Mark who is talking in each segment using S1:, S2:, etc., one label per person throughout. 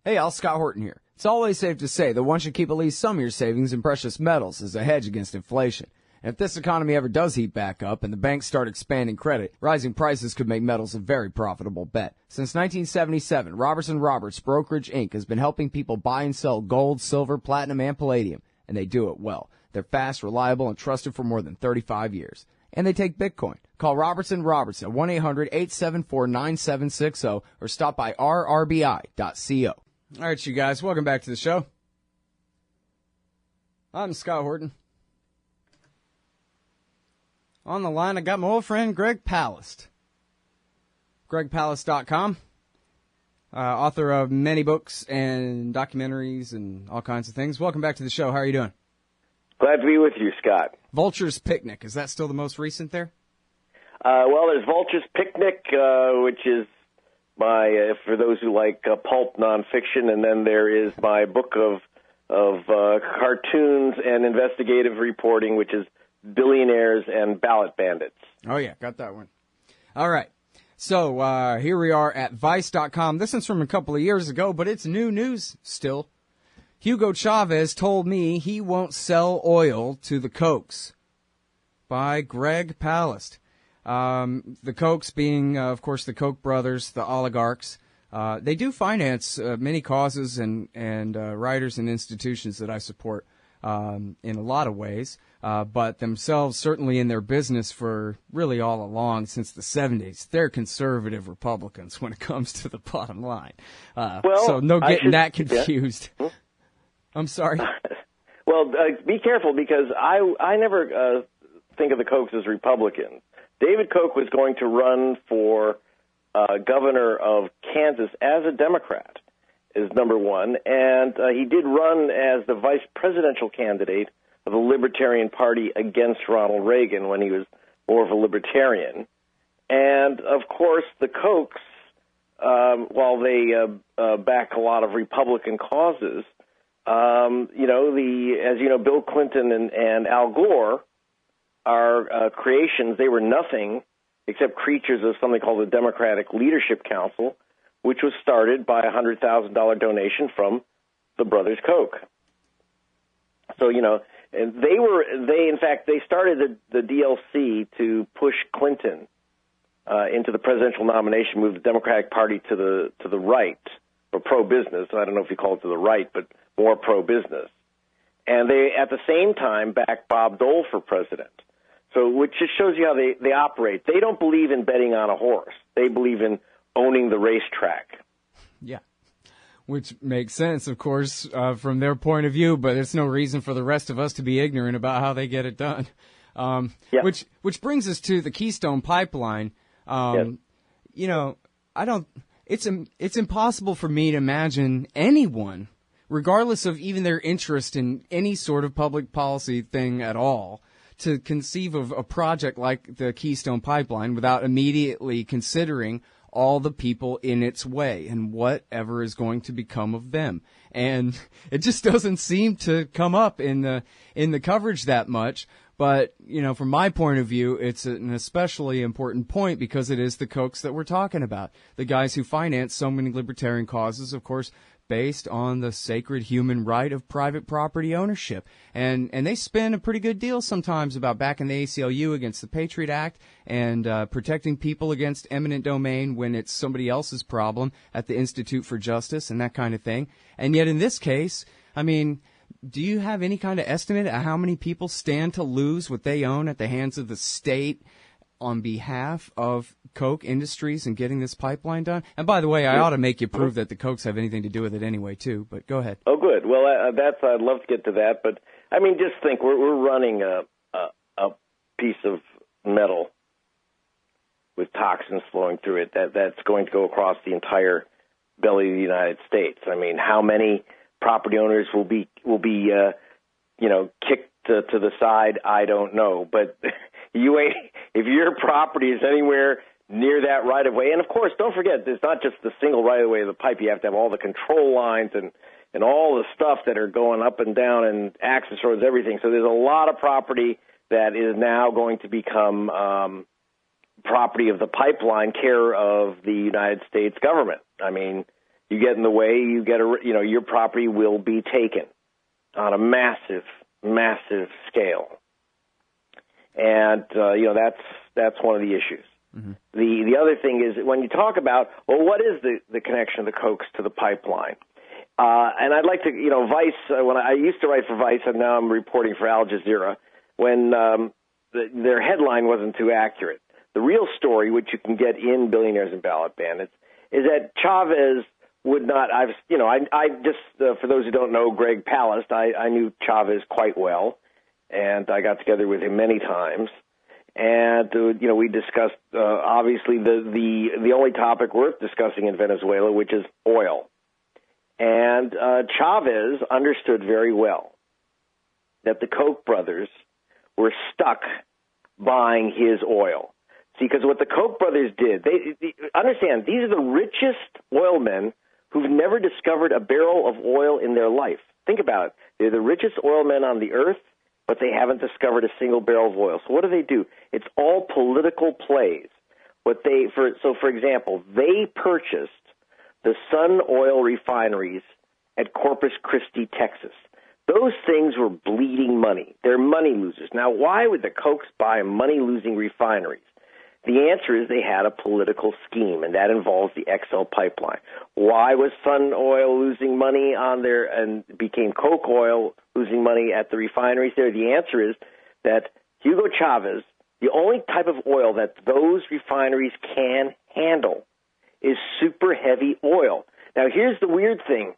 S1: Hey, all, Scott Horton here. It's always safe to say that one should keep at least some of your savings in precious metals as a hedge against inflation. And if this economy ever does heat back up and the banks start expanding credit, rising prices could make metals a very profitable bet. Since 1977, Robertson Roberts Brokerage Inc. has been helping people buy and sell gold, silver, platinum, and palladium, and they do it well. They're fast, reliable, and trusted for more than 35 years. And they take Bitcoin. Call Robertson Roberts at 1-800-874-9760 or stop by rrbi.co. All right, you guys, welcome back to the show. I'm Scott Horton. On the line, I got my old friend Greg Palast. GregPalast.com. Author of many books and documentaries and all kinds of things. Welcome back to the show. How are you doing?
S2: Glad to be with you, Scott.
S1: Vulture's Picnic. Is that still the most recent there?
S2: Well, there's Vulture's Picnic, which is my, for those who like pulp nonfiction, and then there is my book of cartoons and investigative reporting, which is Billionaires and Ballot Bandits.
S1: Oh, yeah, got that one. All right. So here we are at Vice.com. This one's from a couple of years ago, but it's new news still. Hugo Chavez told me he won't sell oil to the Kochs. By Greg Palast. The Kochs being, of course, the Koch brothers, the oligarchs. They do finance many causes and writers and institutions that I support in a lot of ways, but themselves certainly in their business for really all along since the 70s. They're conservative Republicans when it comes to the bottom line. So no getting that confused.
S2: Yeah.
S1: I'm sorry.
S2: Well, be careful because I never think of the Kochs as Republicans. David Koch was going to run for governor of Kansas as a Democrat, is number one, and he did run as the vice presidential candidate of the Libertarian Party against Ronald Reagan when he was more of a libertarian. And, of course, the Kochs, while they back a lot of Republican causes, as you know, Bill Clinton and Al Gore are creations. They were nothing except creatures of something called the Democratic Leadership Council, which was started by a $100,000 donation from the brothers Koch. So, and they started the DLC to push Clinton into the presidential nomination, move the Democratic Party to the right, or pro-business. I don't know if you call it to the right, but more pro-business. And they, at the same time, backed Bob Dole for president. So, which just shows you how they operate. They don't believe in betting on a horse. They believe in owning the racetrack. Yeah.
S1: Which makes sense, of course, from their point of view, but it's no reason for the rest of us to be ignorant about how they get it done. Which brings us to the Keystone Pipeline. It's impossible for me to imagine anyone, regardless of even their interest in any sort of public policy thing at all, to conceive of a project like the Keystone Pipeline without immediately considering all the people in its way and whatever is going to become of them. And it just doesn't seem to come up in the coverage that much. But, from my point of view, it's an especially important point because it is the Kochs that we're talking about. The guys who finance so many libertarian causes, of course, based on the sacred human right of private property ownership. And they spin a pretty good deal sometimes about backing the ACLU against the Patriot Act and protecting people against eminent domain when it's somebody else's problem at the Institute for Justice and that kind of thing. And yet in this case, do you have any kind of estimate of how many people stand to lose what they own at the hands of the state on behalf of Koch Industries and getting this pipeline done? And by the way, I ought to make you prove that the Kochs have anything to do with it anyway, too. But go ahead.
S2: Oh, good. Well, I'd love to get to that. But, just think, we're running a piece of metal with toxins flowing through it that's going to go across the entire belly of the United States. How many property owners will be kicked to the side? I don't know. But if your property is anywhere near that right-of-way, and of course, don't forget, it's not just the single right-of-way of the pipe. You have to have all the control lines and all the stuff that are going up and down and access roads, everything. So there's a lot of property that is now going to become property of the pipeline, care of the United States government. You get in the way, your property will be taken on a massive, massive scale. And, that's one of the issues. Mm-hmm. The other thing is when you talk about, well, what is the connection of the Kochs to the pipeline? And I'd like to, Vice, when I used to write for Vice, and now I'm reporting for Al Jazeera, when their headline wasn't too accurate. The real story, which you can get in Billionaires and Ballot Bandits, is that Chavez would not, I just, for those who don't know, Greg Palast, I knew Chavez quite well, and I got together with him many times. And, we discussed, obviously, the only topic worth discussing in Venezuela, which is oil. And Chavez understood very well that the Koch brothers were stuck buying his oil. See, because what the Koch brothers did, they understand, these are the richest oil men who've never discovered a barrel of oil in their life. Think about it. They're the richest oil men on the earth, but they haven't discovered a single barrel of oil. So what do? It's all political plays. For example, they purchased the Sun oil refineries at Corpus Christi, Texas. Those things were bleeding money. They're money losers. Now, why would the Kochs buy money-losing refineries? The answer is they had a political scheme, and that involves the XL pipeline. Why was Sun Oil losing money on there and became Koch Oil losing money at the refineries there? The answer is that Hugo Chavez, the only type of oil that those refineries can handle is super heavy oil. Now, here's the weird thing.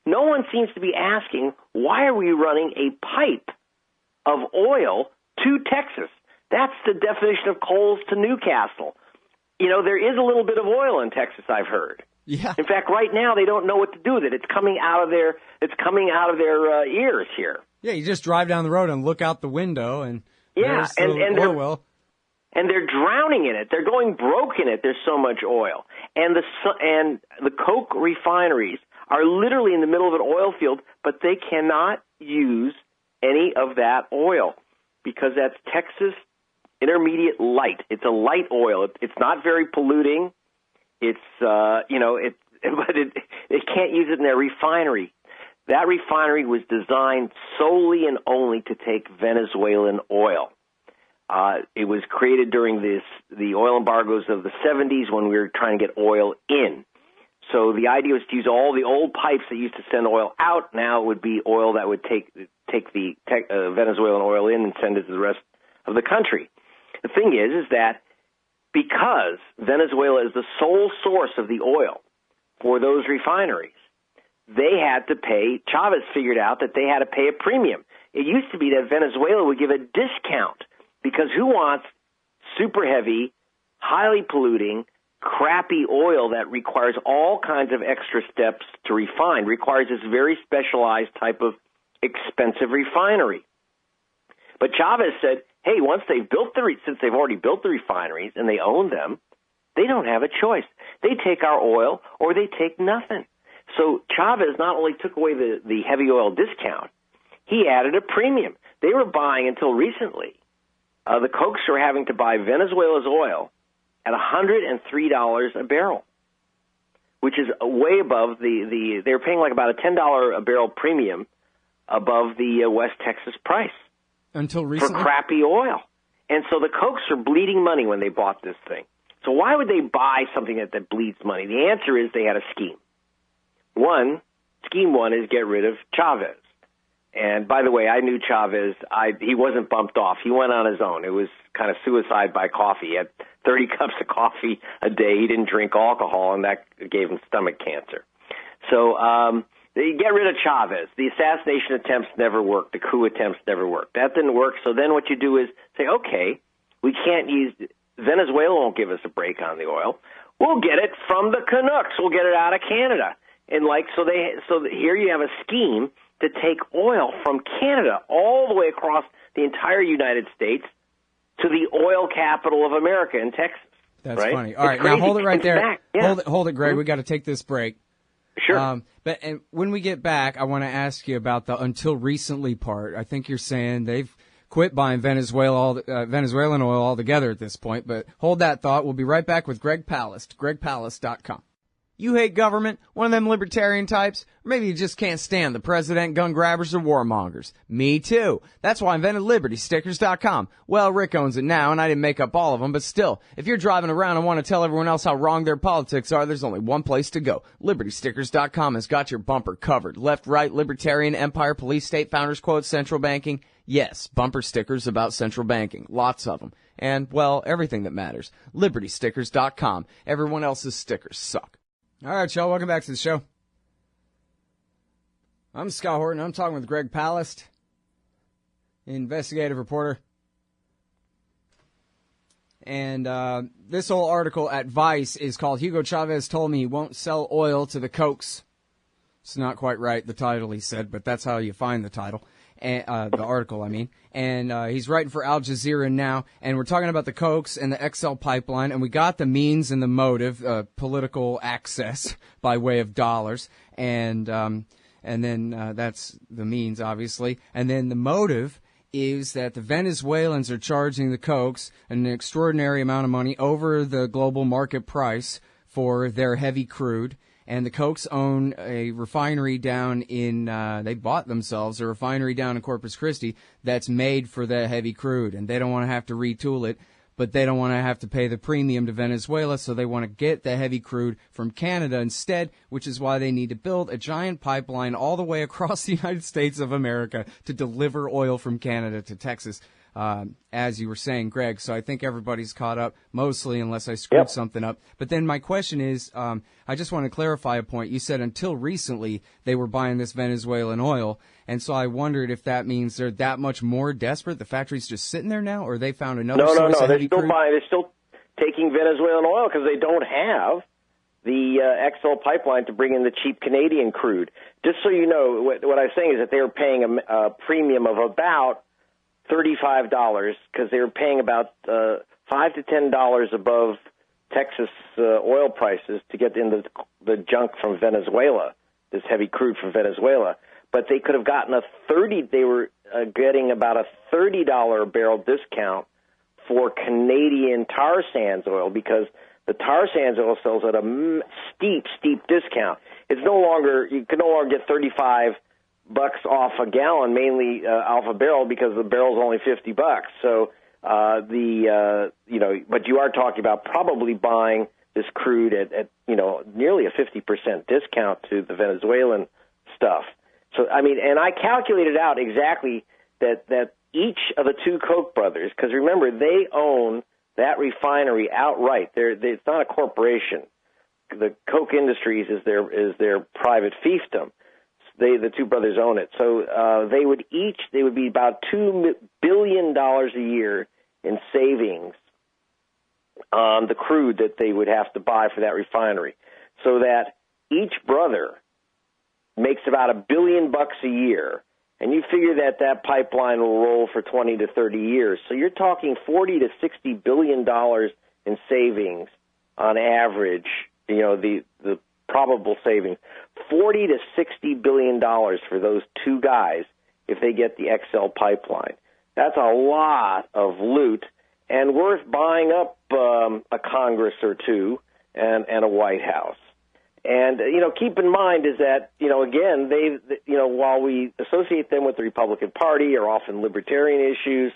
S2: No one seems to be asking, why are we running a pipe of oil to Texas? That's the definition of coals to Newcastle. There is a little bit of oil in Texas, I've heard.
S1: Yeah.
S2: In fact, right now they don't know what to do with it. It's coming out of their ears here.
S1: Yeah, you just drive down the road and look out the window, and
S2: yeah,
S1: there's the oil well.
S2: And they're drowning in it. They're going broke in it. There's so much oil. And the Koch refineries are literally in the middle of an oil field, but they cannot use any of that oil because that's Texas Intermediate Light. It's a light oil. It's not very polluting. But they can't use it in their refinery. That refinery was designed solely and only to take Venezuelan oil. It was created during the oil embargoes of the 70s when we were trying to get oil in. So the idea was to use all the old pipes that used to send oil out. Now it would be oil that would take the Venezuelan oil in and send it to the rest of the country. The thing is that because Venezuela is the sole source of the oil for those refineries, they had to pay. Chavez figured out that they had to pay a premium. It used to be that Venezuela would give a discount because who wants super heavy, highly polluting, crappy oil that requires all kinds of extra steps to refine, requires this very specialized type of expensive refinery. But Chavez said, hey, once they've since they've already built the refineries and they own them, they don't have a choice. They take our oil or they take nothing. So Chavez not only took away the heavy oil discount, he added a premium. They were buying until recently. The Kochs were having to buy Venezuela's oil at $103 a barrel, which is way above they were paying like about a $10 a barrel premium above the West Texas price.
S1: Until recently?
S2: For crappy oil. And so the Kochs are bleeding money when they bought this thing. So why would they buy something that bleeds money? The answer is they had a scheme. Scheme one is get rid of Chavez. And by the way, I knew Chavez. He wasn't bumped off. He went on his own. It was kind of suicide by coffee. He had 30 cups of coffee a day. He didn't drink alcohol, and that gave him stomach cancer. So they get rid of Chavez. The assassination attempts never worked. The coup attempts never worked. That didn't work. So then what you do is say, okay, we can't use Venezuela won't give us a break on the oil. We'll get it from the Canucks. We'll get it out of Canada. And so here you have a scheme to take oil from Canada all the way across the entire United States to the oil capital of America in Texas.
S1: That's
S2: right?
S1: funny. All right, now hold it right there.
S2: Fact, yeah.
S1: Hold it, Greg. Mm-hmm. We got to take this break.
S2: Sure.
S1: But when we get back, I want to ask you about the until recently part. I think you're saying they've quit buying Venezuelan oil altogether at this point. But hold that thought. We'll be right back with Greg Palast, gregpalast.com. You hate government, one of them libertarian types, or maybe you just can't stand the president, gun grabbers, or warmongers. Me too. That's why I invented LibertyStickers.com. Well, Rick owns it now, and I didn't make up all of them, but still, if you're driving around and want to tell everyone else how wrong their politics are, there's only one place to go. LibertyStickers.com has got your bumper covered. Left, right, libertarian, empire, police, state, founders quote, central banking. Yes, bumper stickers about central banking. Lots of them. And, well, everything that matters. LibertyStickers.com. Everyone else's stickers suck. All right, y'all, welcome back to the show. I'm Scott Horton. I'm talking with Greg Palast, investigative reporter. And this whole article at Vice is called Hugo Chavez Told Me He Won't Sell Oil to the Kochs. It's not quite right, the title, he said, but that's how you find the title. And, the article, I mean. And he's writing for Al Jazeera now, and we're talking about the Kochs and the XL pipeline, and we got the means and the motive, political access by way of dollars, and then that's the means, obviously, and then the motive is that the Venezuelans are charging the Kochs an extraordinary amount of money over the global market price for their heavy crude. And the Kochs own a refinery down in, they bought themselves a refinery down in Corpus Christi that's made for the heavy crude. And they don't want to have to retool it, but they don't want to have to pay the premium to Venezuela, so they want to get the heavy crude from Canada instead, which is why they need to build a giant pipeline all the way across the United States of America to deliver oil from Canada to Texas. As you were saying, Greg, so I think everybody's caught up, mostly, unless I screwed something up. But then my question is, I just want to clarify a point. You said until recently they were buying this Venezuelan oil, and so I wondered if that means they're that much more desperate. The factory's just sitting there now, or they found another source of heavy crude?
S2: They're still taking Venezuelan oil because they don't have the XL pipeline to bring in the cheap Canadian crude. Just so you know, what I'm saying is that they were paying a premium of about $35 because they were paying about $5 to $10 above Texas oil prices to get in the junk from Venezuela, this heavy crude from Venezuela. But they could have gotten they were getting about a $30 a barrel discount for Canadian tar sands oil because the tar sands oil sells at a steep discount. You can no longer get $35 off a gallon, mainly off a barrel, because the barrel's only $50. So but you are talking about probably buying this crude at nearly a 50% discount to the Venezuelan stuff. So I mean, and I calculated out exactly that each of the two Koch brothers, because remember they own that refinery outright. It's not a corporation. The Koch Industries is their private fiefdom. The two brothers own it. So they would be about $2 billion a year in savings on the crude that they would have to buy for that refinery. So that each brother makes about $1 billion a year. And you figure that pipeline will roll for 20 to 30 years. So you're talking $40 to $60 billion in savings on average, the probable savings. $40 to $60 billion for those two guys if they get the XL pipeline. That's a lot of loot and worth buying up a Congress or two and a White House. And, keep in mind is that, again, while we associate them with the Republican Party or often libertarian issues,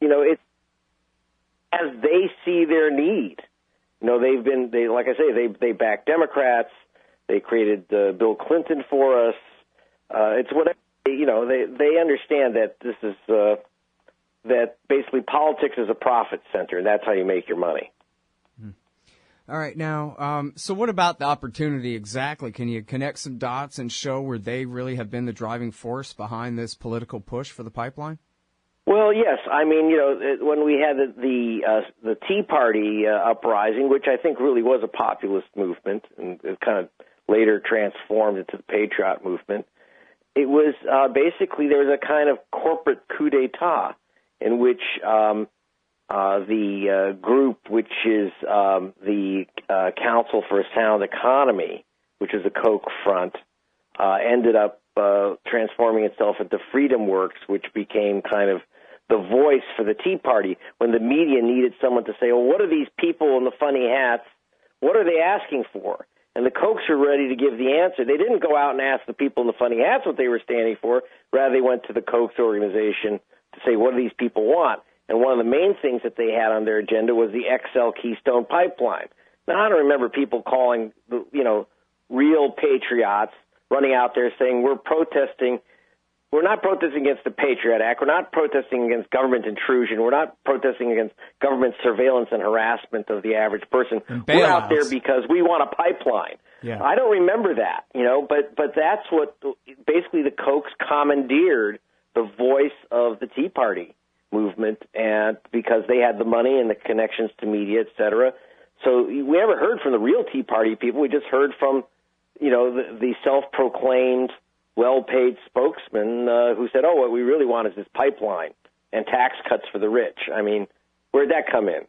S2: it's as they see their need. They back Democrats. They created Bill Clinton for us. It's whatever, they understand that this is, that basically politics is a profit center, and that's how you make your money.
S1: All right, now, so what about the opportunity exactly? Can you connect some dots and show where they really have been the driving force behind this political push for the pipeline?
S2: Well, yes. I mean, when we had the Tea Party uprising, which I think really was a populist movement, and it kind of later transformed into the Patriot movement, it was basically there was a kind of corporate coup d'etat in which the group, which is the Council for a Sound Economy, which is the Koch front, ended up transforming itself into Freedom Works, which became kind of the voice for the Tea Party when the media needed someone to say, well, what are these people in the funny hats? What are they asking for? And the Kochs were ready to give the answer. They didn't go out and ask the people in the funny hats what they were standing for. Rather, they went to the Koch organization to say, what do these people want? And one of the main things that they had on their agenda was the XL Keystone Pipeline. Now, I don't remember people calling, real patriots running out there saying, we're protesting. We're not protesting against the Patriot Act. We're not protesting against government intrusion. We're not protesting against government surveillance and harassment of the average person. We're out there because we want a pipeline.
S1: Yeah.
S2: I don't remember that, but that's what basically the Kochs commandeered the voice of the Tea Party movement, and because they had the money and the connections to media, et cetera. So we never heard from the real Tea Party people. We just heard from, the self-proclaimed well-paid spokesman who said, what we really want is this pipeline and tax cuts for the rich. I mean, where'd that come in,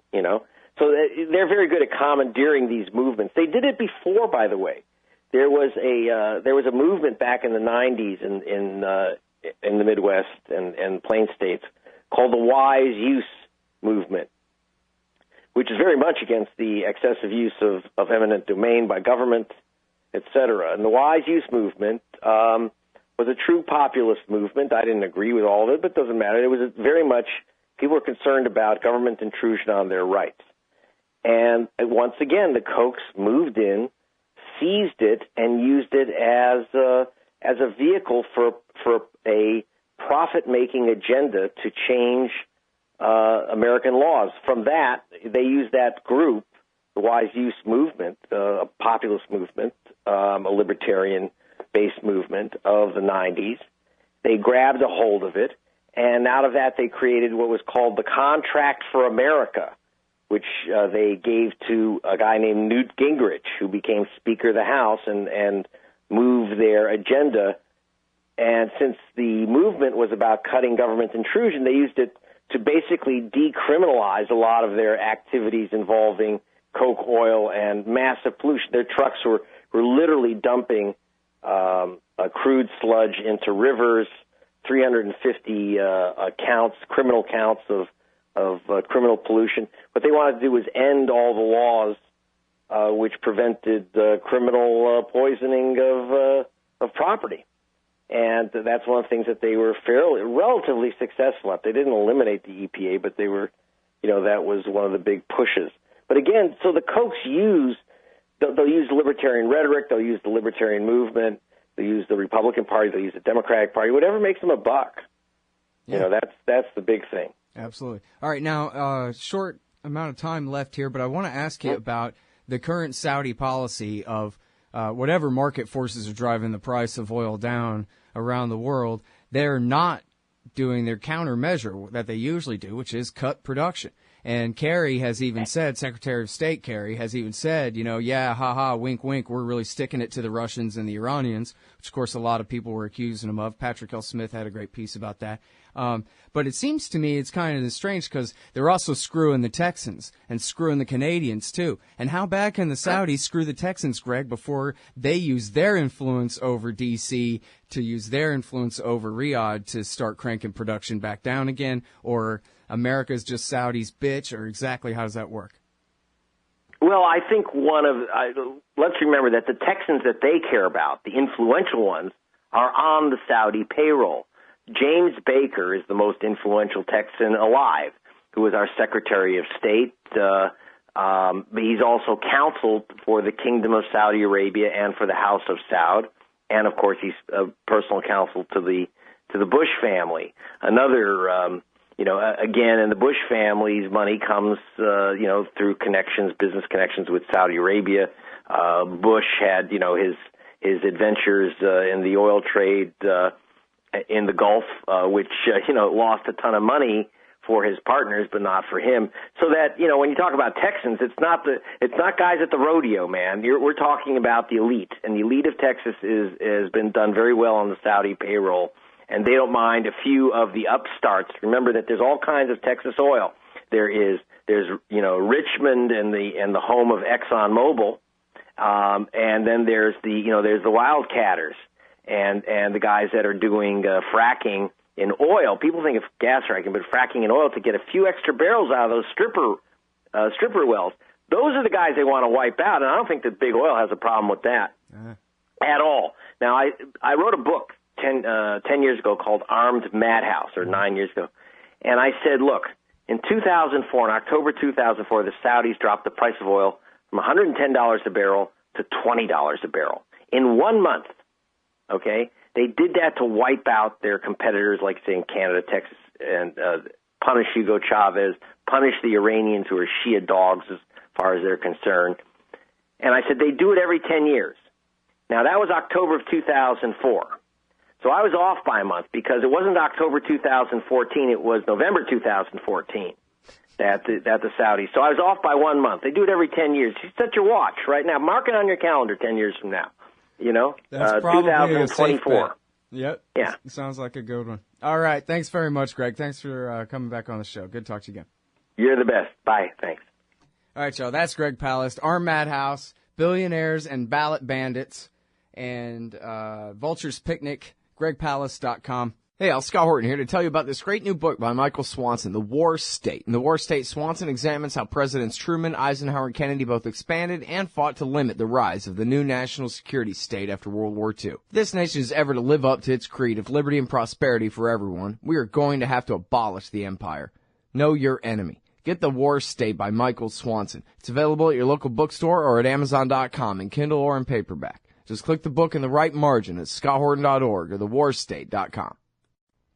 S2: So they're very good at commandeering these movements. They did it before, by the way. There was a movement back in the 90s in the Midwest and Plain States called the Wise Use Movement, which is very much against the excessive use of eminent domain by government, et cetera. And the Wise Use Movement was a true populist movement. I didn't agree with all of it, but it doesn't matter. It was very much, people were concerned about government intrusion on their rights. And once again, the Kochs moved in, seized it, and used it as a vehicle for a profit-making agenda to change American laws. From that, they used that group, the Wise Use Movement, a populist movement, a libertarian-based movement of the 90s. They grabbed a hold of it, and out of that they created what was called the Contract for America, which they gave to a guy named Newt Gingrich, who became Speaker of the House and moved their agenda. And since the movement was about cutting government intrusion, they used it to basically decriminalize a lot of their activities involving coke oil and massive pollution. Their trucks were literally dumping crude sludge into rivers, 350 criminal counts of criminal pollution. What they wanted to do was end all the laws which prevented criminal poisoning of property. And that's one of the things that they were relatively successful at. They didn't eliminate the EPA, but they were, that was one of the big pushes. But again, so the Kochs they'll use libertarian rhetoric, they'll use the libertarian movement, they'll use the Republican Party, they'll use the Democratic Party, whatever makes them a buck.
S1: Yeah.
S2: That's the big thing.
S1: Absolutely. All right, now, short amount of time left here, but I want to ask you about the current Saudi policy of whatever market forces are driving the price of oil down around the world. They're not doing their countermeasure that they usually do, which is cut production. And Kerry has even said, Secretary of State Kerry has even said, wink, wink, we're really sticking it to the Russians and the Iranians, which, of course, a lot of people were accusing him of. Patrick L. Smith had a great piece about that. But it seems to me it's kind of strange because they're also screwing the Texans and screwing the Canadians, too. And how bad can the Saudis screw the Texans, Greg, before they use their influence over D.C. to use their influence over Riyadh to start cranking production back down again? Or America's just Saudi's bitch, or exactly how does that work?
S2: Well, I think let's remember that the Texans that they care about, the influential ones, are on the Saudi payroll. James Baker is the most influential Texan alive, who was our Secretary of State. He's also counseled for the Kingdom of Saudi Arabia and for the House of Saud, and of course he's a personal counsel to the Bush family. Another again, in the Bush family's money comes, through business connections with Saudi Arabia. Bush had, his adventures in the oil trade in the Gulf, which, lost a ton of money for his partners, but not for him. So that, when you talk about Texans, it's not guys at the rodeo, man. We're talking about the elite, and the elite of Texas has been done very well on the Saudi payroll. And they don't mind a few of the upstarts. Remember that there's all kinds of Texas oil. There's Richmond and the home of ExxonMobil, and then there's the wildcatters and the guys that are doing fracking in oil. People think of gas fracking, but fracking in oil to get a few extra barrels out of those stripper wells. Those are the guys they want to wipe out, and I don't think that big oil has a problem with that at all. Now, I wrote a book 10 years ago called Armed Madhouse, or 9 years ago, and I said, look, in 2004, in October 2004, the Saudis dropped the price of oil from $110 a barrel to $20 a barrel in 1 month, okay? They did that to wipe out their competitors, like, say, in Canada, Texas, and punish Hugo Chavez, punish the Iranians who are Shia dogs as far as they're concerned. And I said they do it every 10 years. Now, that was October of 2004. So I was off by a month because it wasn't October 2014. It was November 2014 that the Saudis. So I was off by 1 month. They do it every 10 years. You set your watch right now. Mark it on your calendar 10 years from now. You know,
S1: that's probably
S2: 2024.
S1: Yep.
S2: Yeah.
S1: Sounds like a good one. All right. Thanks very much, Greg. Thanks for coming back on the show. Good to talk to you again.
S2: You're the best. Bye. Thanks.
S1: All right, y'all. That's Greg Palast, Armed Madhouse, Billionaires and Ballot Bandits, and Vulture's Picnic, gregpalast.com. Hey, y'all, Scott Horton here to tell you about this great new book by Michael Swanson, The War State. In The War State, Swanson examines how Presidents Truman, Eisenhower, and Kennedy both expanded and fought to limit the rise of the new national security state after World War II. If this nation is ever to live up to its creed of liberty and prosperity for everyone, we are going to have to abolish the empire. Know your enemy. Get The War State by Michael Swanson. It's available at your local bookstore or at Amazon.com in Kindle or in paperback. Just click the book in the right margin at scotthorton.org or thewarstate.com.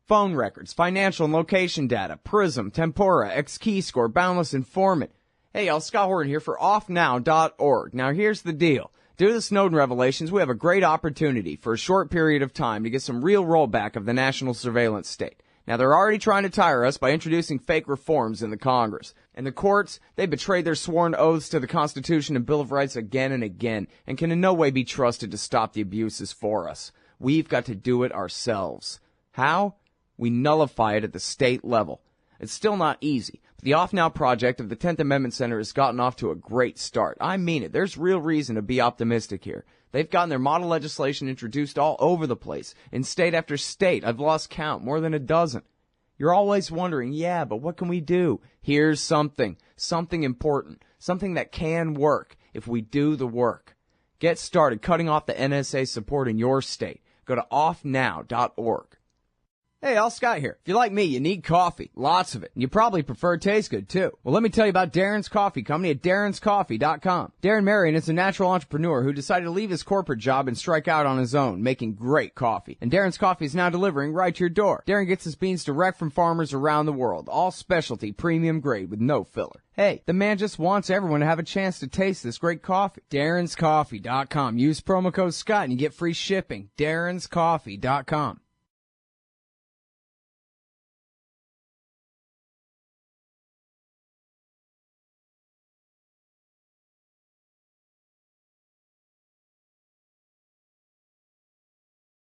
S1: Phone records, financial and location data, Prism, Tempora, X-Keyscore, Boundless Informant. Hey, y'all, Scott Horton here for offnow.org. Now, here's the deal. Due to the Snowden revelations, we have a great opportunity for a short period of time to get some real rollback of the national surveillance state. Now, they're already trying to tire us by introducing fake reforms in the Congress. And the courts, they betrayed their sworn oaths to the Constitution and Bill of Rights again and again, and can in no way be trusted to stop the abuses for us. We've got to do it ourselves. How? We nullify it at the state level. It's still not easy, but the Off Now project of the 10th Amendment Center has gotten off to a great start. I mean it. There's real reason to be optimistic here. They've gotten their model legislation introduced all over the place, in state after state. I've lost count, more than a dozen. You're always wondering, yeah, but what can we do? Here's something important, something that can work if we do the work. Get started cutting off the NSA support in your state. Go to offnow.org. Hey, all Scott here. If you're like me, you need coffee. Lots of it. And you probably prefer it tastes good, too. Well, let me tell you about Darren's Coffee Company at darrenscoffee.com. Darren Marion is a natural entrepreneur who decided to leave his corporate job and strike out on his own, making great coffee. And Darren's Coffee is now delivering right to your door. Darren gets his beans direct from farmers around the world. All specialty, premium grade with no filler. Hey, the man just wants everyone to have a chance to taste this great coffee. darrenscoffee.com. Use promo code Scott and you get free shipping. darrenscoffee.com.